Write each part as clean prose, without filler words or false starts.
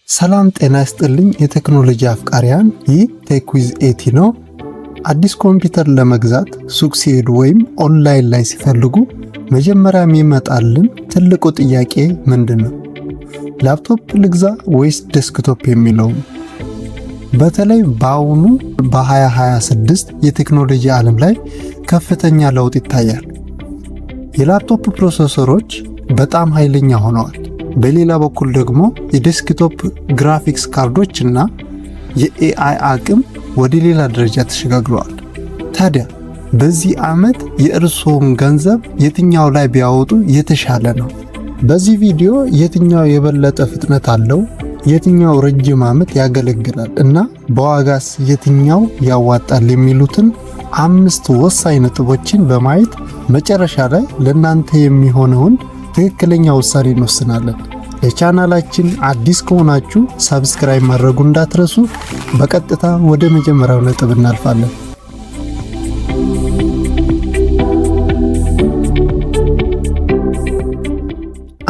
ሰላም ጤና ይስጥልኝ የቴክኖሎጂ አፍቃሪያን፣ ይህ ቴክ ዊዝ ኤቲ ነው። አዲስ ኮምፒውተር ለመግዛት ሱቅ ሲሄዱ ወይም ኦንላይን ላይ ሲፈልጉ መጀመሪያ የሚመጣልን ትልቁ ጥያቄ ምንድን ነው? ላፕቶፕ ልግዛ ወይስ ዴስክቶፕ የሚለው። በተለይ በአሁኑ በ2026 የቴክኖሎጂ ዓለም ላይ ከፍተኛ ለውጥ ይታያል። የላፕቶፕ ፕሮሰሰሮች በጣም ኃይለኛ ሆነዋል። በሌላ በኩል ደግሞ የዴስክቶፕ ግራፊክስ ካርዶች እና የኤአይ አቅም ወደ ሌላ ደረጃ ተሸጋግረዋል። ታዲያ በዚህ ዓመት የእርስዎን ገንዘብ የትኛው ላይ ቢያወጡ የተሻለ ነው? በዚህ ቪዲዮ የትኛው የበለጠ ፍጥነት አለው፣ የትኛው ረጅም ዓመት ያገለግላል እና በዋጋስ የትኛው ያዋጣል የሚሉትን 5 ወሳኝ ነጥቦችን በማየት መጨረሻ ላይ ለእናንተ የሚሆነውን ትክክለኛ ውሳኔ እንወስናለን። ለቻናላችን አዲስ ከሆናችሁ ሰብስክራይብ ማድረጉ እንዳትረሱ። በቀጥታ ወደ መጀመሪያው ነጥብ እናልፋለን።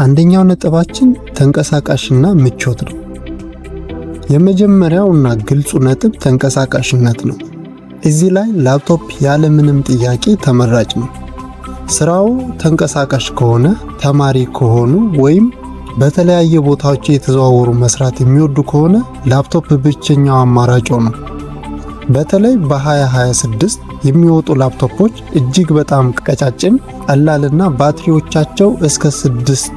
አንደኛው ነጥባችን ተንቀሳቃሽና ምቾት ነው። የመጀመሪያውና ግልጹ ነጥብ ተንቀሳቃሽነት ነው። እዚህ ላይ ላፕቶፕ ያለምንም ጥያቄ ተመራጭ ነው። ስራው ተንቀሳቃሽ ከሆነ፣ ተማሪ ከሆኑ ወይም በተለያየ ቦታዎች የተዘዋወሩ መስራት የሚወዱ ከሆነ ላፕቶፕ ብቸኛው አማራጭ ነው። በተለይ በ2026 የሚወጡ ላፕቶፖች እጅግ በጣም ቀጫጭን፣ ቀላልና ባትሪዎቻቸው እስከ 6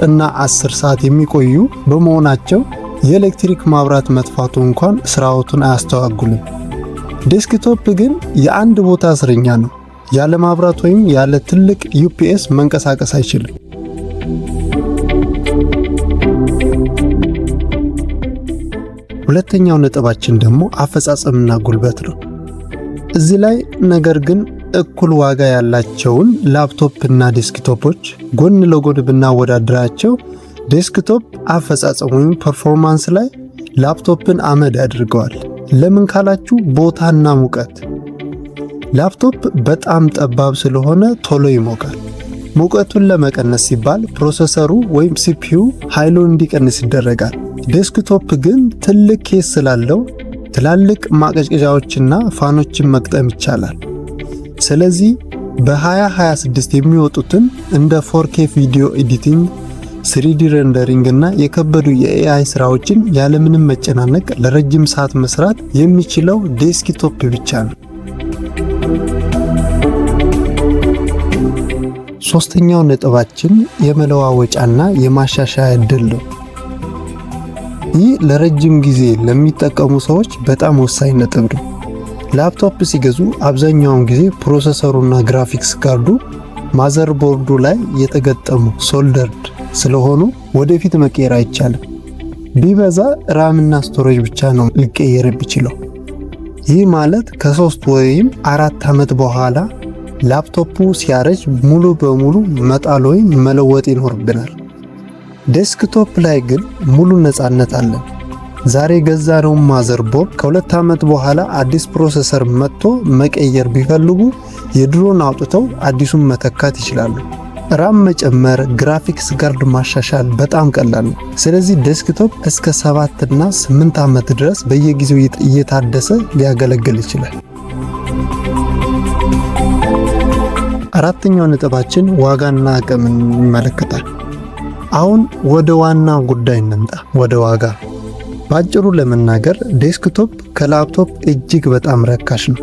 እና 10 ሰዓት የሚቆዩ በመሆናቸው የኤሌክትሪክ ማብራት መጥፋቱ እንኳን ስራዎቱን አያስተዋጉልም። ዴስክቶፕ ግን የአንድ ቦታ እስረኛ ነው። ያለ ማብራት ወይም ያለ ትልቅ ዩፒኤስ መንቀሳቀስ አይችልም። ሁለተኛው ነጥባችን ደግሞ አፈጻጸምና ጉልበት ነው። እዚህ ላይ ነገር ግን እኩል ዋጋ ያላቸውን ላፕቶፕ እና ዴስክቶፖች ጎን ለጎን ብናወዳድራቸው ዴስክቶፕ አፈጻጸም ወይም ፐርፎርማንስ ላይ ላፕቶፕን አመድ ያድርገዋል። ለምን ካላችሁ ቦታና ሙቀት። ላፕቶፕ በጣም ጠባብ ስለሆነ ቶሎ ይሞቃል። ሙቀቱን ለመቀነስ ሲባል ፕሮሰሰሩ ወይም ሲፒዩ ኃይሉን እንዲቀንስ ይደረጋል። ዴስክቶፕ ግን ትልቅ ኬስ ስላለው ትላልቅ ማቀዝቀዣዎችና ፋኖችን መግጠም ይቻላል። ስለዚህ በ2026 የሚወጡትን እንደ 4K ቪዲዮ ኤዲቲንግ፣ 3D ሬንደሪንግ እና የከበዱ የኤአይ ስራዎችን ያለምንም መጨናነቅ ለረጅም ሰዓት መስራት የሚችለው ዴስክቶፕ ብቻ ነው። ሶስተኛው ነጥባችን የመለዋወጫና የማሻሻያ ዕድል ነው። ይህ ለረጅም ጊዜ ለሚጠቀሙ ሰዎች በጣም ወሳኝ ነጥብ ነው። ላፕቶፕ ሲገዙ አብዛኛውን ጊዜ ፕሮሰሰሩና ግራፊክስ ካርዱ ማዘርቦርዱ ላይ የተገጠሙ ሶልደርድ ስለሆኑ ወደፊት መቀየር አይቻልም። ቢበዛ ራምና ስቶሬጅ ብቻ ነው ሊቀየር የሚችለው። ይህ ማለት ከ3 ወይም 4 ዓመት በኋላ ላፕቶፑ ሲያረጅ ሙሉ በሙሉ መጣል ወይም መለወጥ ይኖርብናል። ዴስክቶፕ ላይ ግን ሙሉ ነፃነት አለን። ዛሬ ገዛነውን ማዘርቦርድ ከ2 ዓመት በኋላ አዲስ ፕሮሰሰር መጥቶ መቀየር ቢፈልጉ የድሮን አውጥተው አዲሱን መተካት ይችላሉ። ራም መጨመር፣ ግራፊክስ ካርድ ማሻሻል በጣም ቀላል ነው። ስለዚህ ዴስክቶፕ እስከ 7 እና 8 ዓመት ድረስ በየጊዜው እየታደሰ ሊያገለግል ይችላል። አራተኛው ነጥባችን ዋጋና አቅምን ይመለከታል። አሁን ወደ ዋና ጉዳይ እንምጣ፣ ወደ ዋጋ። ባጭሩ ለመናገር ዴስክቶፕ ከላፕቶፕ እጅግ በጣም ረካሽ ነው።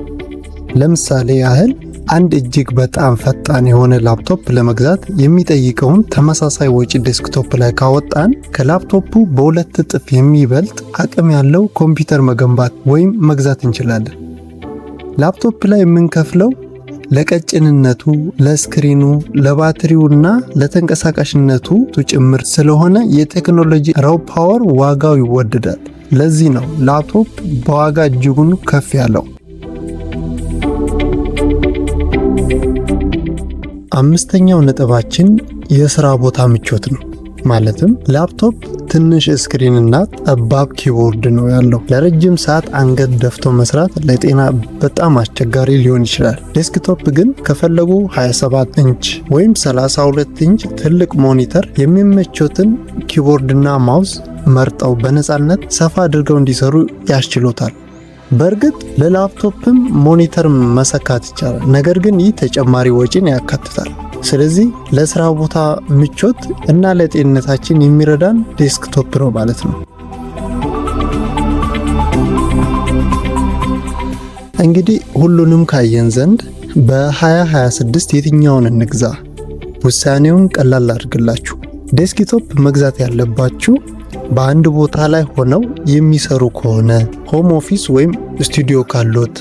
ለምሳሌ ያህል አንድ እጅግ በጣም ፈጣን የሆነ ላፕቶፕ ለመግዛት የሚጠይቀውን ተመሳሳይ ወጪ ዴስክቶፕ ላይ ካወጣን ከላፕቶፑ በ2 እጥፍ የሚበልጥ አቅም ያለው ኮምፒውተር መገንባት ወይም መግዛት እንችላለን። ላፕቶፕ ላይ የምንከፍለው ለቀጭንነቱ፣ ለስክሪኑ፣ ለባትሪውና ለተንቀሳቃሽነቱ ጭምር ስለሆነ የቴክኖሎጂ ራው ፓወር ዋጋው ይወደዳል። ለዚህ ነው ላፕቶፕ በዋጋ እጅጉን ከፍ ያለው። አምስተኛው ነጥባችን የሥራ ቦታ ምቾት ነው። ማለትም ላፕቶፕ ትንሽ ስክሪንና ጠባብ ኪቦርድ ነው ያለው። ለረጅም ሰዓት አንገት ደፍቶ መስራት ለጤና በጣም አስቸጋሪ ሊሆን ይችላል። ዴስክቶፕ ግን ከፈለጉ 27 ኢንች ወይም 32 ኢንች ትልቅ ሞኒተር፣ የሚመቾትን ኪቦርድና ማውስ መርጠው በነፃነት ሰፋ አድርገው እንዲሰሩ ያስችሎታል። በእርግጥ ለላፕቶፕም ሞኒተር መሰካት ይቻላል፣ ነገር ግን ይህ ተጨማሪ ወጪን ያካትታል። ስለዚህ ለስራ ቦታ ምቾት እና ለጤንነታችን የሚረዳን ዴስክቶፕ ነው ማለት ነው። እንግዲህ ሁሉንም ካየን ዘንድ በ2026 የትኛውን እንግዛ? ውሳኔውን ቀላል አድርግላችሁ። ዴስክቶፕ መግዛት ያለባችሁ በአንድ ቦታ ላይ ሆነው የሚሰሩ ከሆነ፣ ሆም ኦፊስ ወይም ስቱዲዮ ካሎት፣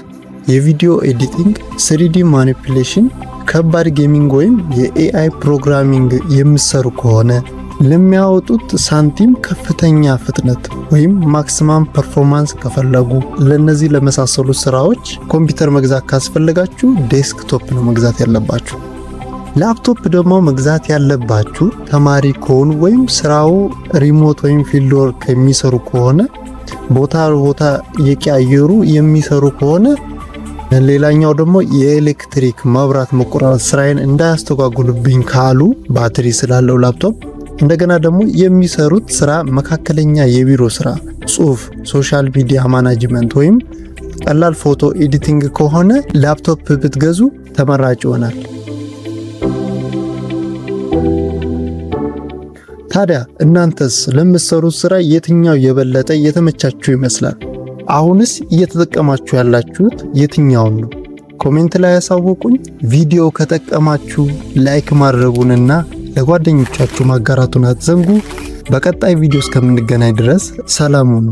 የቪዲዮ ኤዲቲንግ፣ 3D ማኒፑሌሽን፣ ከባድ ጌሚንግ ወይም የኤአይ ፕሮግራሚንግ የሚሰሩ ከሆነ፣ ለሚያወጡት ሳንቲም ከፍተኛ ፍጥነት ወይም ማክሲማም ፐርፎርማንስ ከፈለጉ፣ ለነዚህ ለመሳሰሉት ስራዎች ኮምፒውተር መግዛት ካስፈለጋችሁ ዴስክቶፕ ነው መግዛት ያለባችሁ። ላፕቶፕ ደግሞ መግዛት ያለባችሁ ተማሪ ከሆኑ ወይም ስራው ሪሞት ወይም ፊልድ ወርክ የሚሰሩ ከሆነ፣ ቦታ እየቀያየሩ የሚሰሩ ከሆነ፣ ሌላኛው ደግሞ የኤሌክትሪክ መብራት መቆራረጥ ስራዬን እንዳያስተጓጉልብኝ ካሉ ባትሪ ስላለው ላፕቶፕ፣ እንደገና ደግሞ የሚሰሩት ስራ መካከለኛ የቢሮ ስራ፣ ጽሁፍ፣ ሶሻል ሚዲያ ማናጅመንት ወይም ቀላል ፎቶ ኤዲቲንግ ከሆነ ላፕቶፕ ብትገዙ ተመራጭ ይሆናል። ታዲያ እናንተስ ለምትሰሩት ስራ የትኛው የበለጠ የተመቻችሁ ይመስላል? አሁንስ እየተጠቀማችሁ ያላችሁት የትኛውን ነው? ኮሜንት ላይ ያሳውቁኝ። ቪዲዮ ከጠቀማችሁ ላይክ ማድረጉንና ለጓደኞቻችሁ ማጋራቱን አትዘንጉ። በቀጣይ ቪዲዮ እስከምንገናኝ ድረስ ሰላም ሁኑ።